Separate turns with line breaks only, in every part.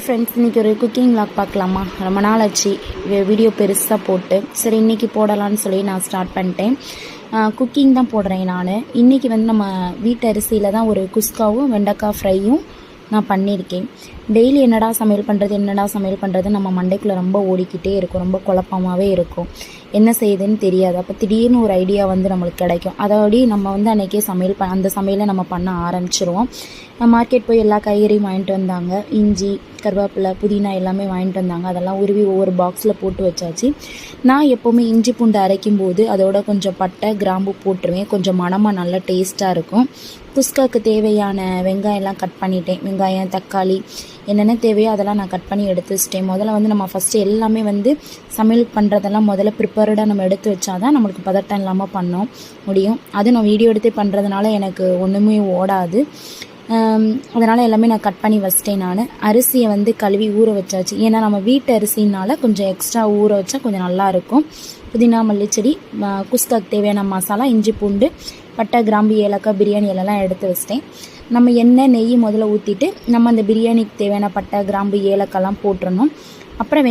Friends, இன்றைக்கி ஒரு cooking vlog பார்க்கலாமா? ரொம்ப நாள் ஆச்சு வீடியோ பெருசாக போட்டு. சரி, இன்றைக்கி போடலான்னு சொல்லி நான் ஸ்டார்ட் பண்ணிட்டேன். குக்கிங் தான் போடுறேன் நான். இன்றைக்கி வந்து நம்ம வீட்டு அரிசியில் தான் ஒரு குஸ்காவும் வெண்டைக்காய் ஃப்ரையும் நான் பண்ணியிருக்கேன். டெய்லி என்னடா சமையல் பண்ணுறது நம்ம மண்டைக்குள்ளே ரொம்ப ஓடிக்கிட்டே இருக்கும். ரொம்ப குழப்பமாகவே இருக்கும். என்ன செய்யுதுன்னு தெரியாது. அப்போ திடீர்னு ஒரு ஐடியா வந்து நம்மளுக்கு கிடைக்கும். அதோடய நம்ம வந்து அன்றைக்கே அந்த சமையலை நம்ம பண்ண ஆரம்பிச்சிருவோம். மார்க்கெட் போய் எல்லா காய்கறியும் வாங்கிட்டு வந்தாங்க. இஞ்சி, கருவேப்பிலை, புதினா எல்லாமே வாங்கிட்டு வந்தாங்க. அதெல்லாம் உருவி ஒவ்வொரு பாக்ஸில் போட்டு வச்சாச்சு. நான் எப்போவுமே இஞ்சி பூண்டு அரைக்கும் போது அதோட கொஞ்சம் பட்டை, கிராம்பு போட்டுருவேன். கொஞ்சம் மணமாக நல்லா டேஸ்ட்டாக இருக்கும். குஸ்காவுக்கு தேவையான வெங்காயம்லாம் கட் பண்ணிட்டேன். வெங்காயம், தக்காளி என்னென்ன தேவையோ அதெல்லாம் நான் கட் பண்ணி எடுத்து வச்சிட்டேன். முதல்ல வந்து நம்ம ஃபஸ்ட்டு எல்லாமே வந்து சமையல் பண்ணுறதெல்லாம் முதல்ல ப்ரிப்பேர்டாக நம்ம எடுத்து வச்சா தான் நம்மளுக்கு பதட்டம் இல்லாமல் பண்ண முடியும். அது நான் வீடியோ எடுத்து பண்ணுறதுனால எனக்கு ஒன்றுமே ஓடாது. அதனால் எல்லாமே நான் கட் பண்ணி வச்சிட்டேன். நான் அரிசியை வந்து கழுவி ஊற வச்சாச்சு. ஏன்னா நம்ம வீட்டு அரிசினால கொஞ்சம் எக்ஸ்ட்ரா ஊற வச்சா கொஞ்சம் நல்லாயிருக்கும். புதினா, மல்லிச்செடி, குஸ்காக்கு தேவையான மசாலா, இஞ்சி பூண்டு, பட்டை, கிராம்பு, ஏலக்காய், பிரியாணி எல்லாம் எடுத்து வச்சிட்டேன். நம்ம எண்ணெய், நெய் முதல்ல ஊற்றிட்டு நம்ம அந்த பிரியாணிக்கு தேவையான பட்டை, கிராம்பு, ஏலக்காய்லாம் போட்டுடணும். அப்புறம்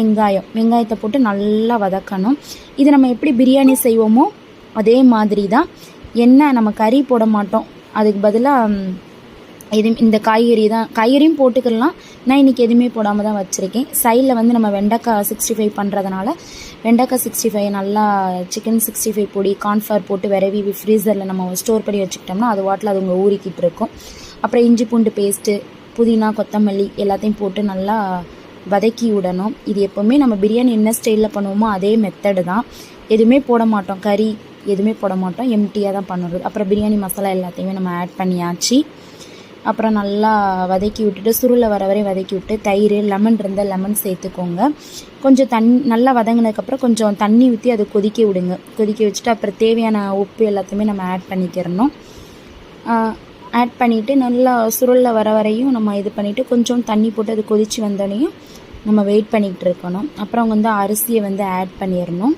வெங்காயத்தை போட்டு நல்லா வதக்கணும். இது நம்ம எப்படி பிரியாணி செய்வோமோ அதே மாதிரி தான். எண்ணெய் நம்ம கறி போட மாட்டோம். அதுக்கு பதிலாக இந்த காய்கறியும் போட்டுக்கலாம். நான் இன்றைக்கி எதுவுமே போடாமல் தான் வச்சுருக்கேன். சைடில் வந்து நம்ம வெண்டைக்காய் 65 பண்ணுறதுனால வெண்டைக்காய் 65 நல்லா சிக்கன் 65 பொடி, கார்ன்ஃப்ளவர் போட்டு விரவி ஃப்ரீசரில் நம்ம ஸ்டோர் பண்ணி வச்சுக்கிட்டோம்னா அது வாட்டில் அது ஊறிக்கிட்டு இருக்கும். அப்புறம் இஞ்சி பூண்டு பேஸ்ட்டு, புதினா, கொத்தமல்லி எல்லாத்தையும் போட்டு நல்லா வதக்கி விடணும். இது எப்போவுமே நம்ம பிரியாணி என்ன ஸ்டைலில் பண்ணுவோமோ அதே மெத்தடு தான். எதுவுமே போட மாட்டோம், கறி எதுவுமே போட மாட்டோம், எம்டியாக தான் பண்ணுறது. அப்புறம் பிரியாணி மசாலா எல்லாத்தையுமே நம்ம ஆட் பண்ணியாச்சு. அப்புறம் நல்லா வதக்கி விட்டுட்டு சுருளை வர வரை வதக்கி விட்டு தயிர், லெமன் இருந்தால் லெமன் சேர்த்துக்கோங்க. கொஞ்சம் நல்லா வதங்கினதுக்கப்புறம் கொஞ்சம் தண்ணி ஊற்றி அதை கொதிக்க விடுங்க. கொதிக்க வச்சுட்டு அப்புறம் தேவையான உப்பு எல்லாத்தையுமே நம்ம ஆட் பண்ணிக்கிறணும். ஆட் பண்ணிவிட்டு நல்லா சுருளில் வர வரையும் நம்ம இது பண்ணிவிட்டு கொஞ்சம் தண்ணி போட்டு அது கொதித்து வந்தோடனையும் நம்ம வெயிட் பண்ணிகிட்டு இருக்கணும். அப்புறம் வந்து அரிசியை வந்து ஆட் பண்ணிடணும்.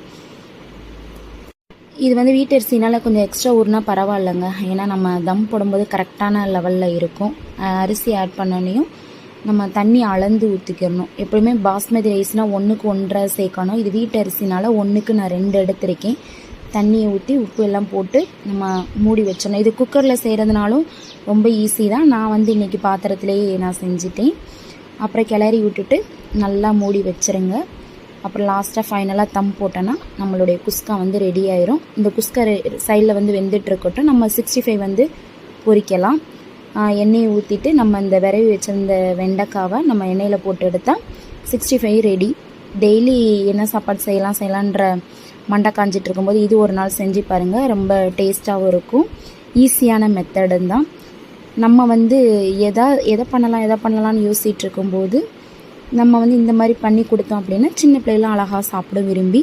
இது வந்து வீட்டு அரிசினால் கொஞ்சம் எக்ஸ்ட்ரா ஊறுனா பரவாயில்லைங்க. ஏன்னா நம்ம தம் போடும்போது கரெக்டான லெவலில் இருக்கும். அரிசி ஆட் பண்ணோன்னையும் நம்ம தண்ணி அளந்து ஊற்றிக்கிறணும். எப்போயுமே பாஸ்மதி ரைஸ்னால் 1க்கு 1.5 சேர்க்கணும். இது வீட்டு அரிசினால் 1க்கு நான் 2 எடுத்திருக்கேன். தண்ணியை ஊற்றி உப்பு எல்லாம் போட்டு நம்ம மூடி வச்சிடணும். இது குக்கரில் செய்கிறதுனாலும் ரொம்ப ஈஸி தான். நான் வந்து இன்றைக்கி பாத்திரத்துலேயே நான் செஞ்சிட்டேன். அப்புறம் கிளறி விட்டுட்டு நல்லா மூடி வச்சுருங்க. அப்புறம் லாஸ்ட்டாக ஃபைனலாக தம் போட்டோன்னா நம்மளுடைய குஸ்கா வந்து ரெடி ஆயிரும். இந்த குஸ்கா சைடில் வந்து வெந்துட்டுருக்கட்டும். நம்ம 65 வந்து பொரிக்கலாம். எண்ணெயை ஊற்றிட்டு நம்ம இந்த விரவி வச்சிருந்த வெண்டைக்காவை நம்ம எண்ணெயில் போட்டு எடுத்தால் 65 ரெடி. டெய்லி என்ன சாப்பாடு செய்யலான்ற மண்டை காஞ்சிட்டு இருக்கும்போது இது ஒரு நாள் செஞ்சு பாருங்கள். ரொம்ப டேஸ்ட்டாகவும் இருக்கும். ஈஸியான மெத்தடு தான். நம்ம வந்து எதை பண்ணலாம்னு யோசிச்சுட்டு இருக்கும்போது நம்ம வந்து இந்த மாதிரி பண்ணி கொடுத்தோம் அப்படின்னா சின்ன பிள்ளைலாம் அழகாக சாப்பிட விரும்பி.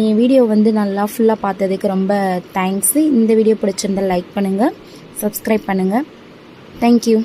என் வீடியோ வந்து நல்லா ஃபுல்லாக பார்த்ததுக்கு ரொம்ப தேங்க்ஸு. இந்த வீடியோ பிடிச்சிருந்தால் லைக் பண்ணுங்கள், சப்ஸ்கிரைப் பண்ணுங்கள். தேங்க்யூ.